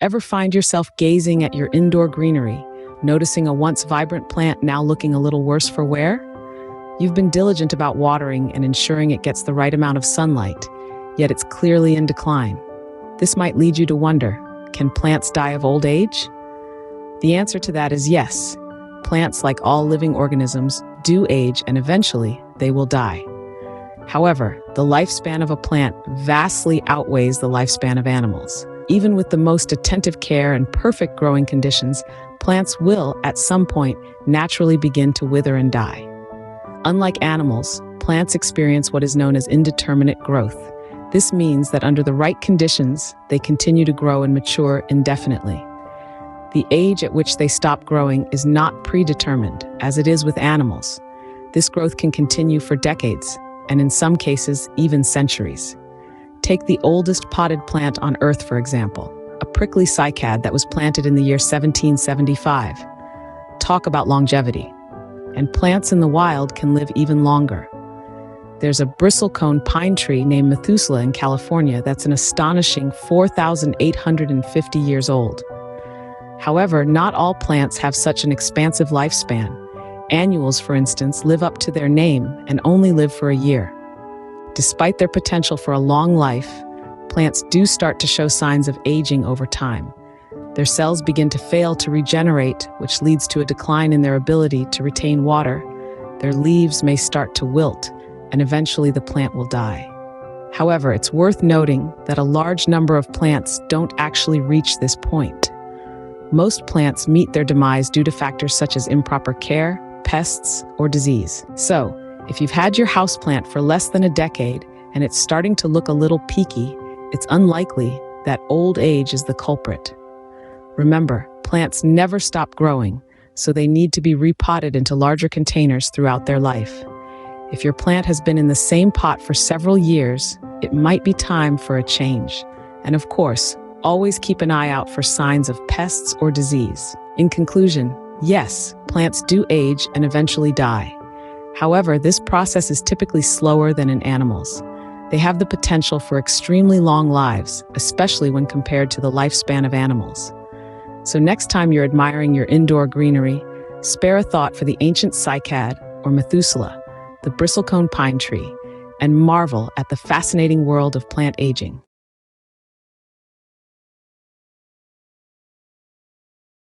Ever find yourself gazing at your indoor greenery, noticing a once vibrant plant now looking a little worse for wear? You've been diligent about watering and ensuring it gets the right amount of sunlight, yet it's clearly in decline. This might lead you to wonder, can plants die of old age? The answer to that is yes. Plants, like all living organisms, do age and eventually they will die. However, the lifespan of a plant vastly outweighs the lifespan of animals. Even with the most attentive care and perfect growing conditions, plants will, at some point, naturally begin to wither and die. Unlike animals, plants experience what is known as indeterminate growth. This means that under the right conditions, they continue to grow and mature indefinitely. The age at which they stop growing is not predetermined, as it is with animals. This growth can continue for decades, and in some cases, even centuries. Take the oldest potted plant on Earth, for example, a prickly cycad that was planted in the year 1775. Talk about longevity. And plants in the wild can live even longer. There's a bristlecone pine tree named Methuselah in California that's an astonishing 4,850 years old. However, not all plants have such an expansive lifespan. Annuals, for instance, live up to their name and only live for a year. Despite their potential for a long life, plants do start to show signs of aging over time. Their cells begin to fail to regenerate, which leads to a decline in their ability to retain water. Their leaves may start to wilt, and eventually the plant will die. However, it's worth noting that a large number of plants don't actually reach this point. Most plants meet their demise due to factors such as improper care, pests, or disease. So, if you've had your houseplant for less than a decade and it's starting to look a little peaky, it's unlikely that old age is the culprit. Remember, plants never stop growing, so they need to be repotted into larger containers throughout their life. If your plant has been in the same pot for several years, it might be time for a change. And of course, always keep an eye out for signs of pests or disease. In conclusion, yes, plants do age and eventually die. However, this process is typically slower than in animals. They have the potential for extremely long lives, especially when compared to the lifespan of animals. So next time you're admiring your indoor greenery, spare a thought for the ancient cycad or Methuselah, the bristlecone pine tree, and marvel at the fascinating world of plant aging.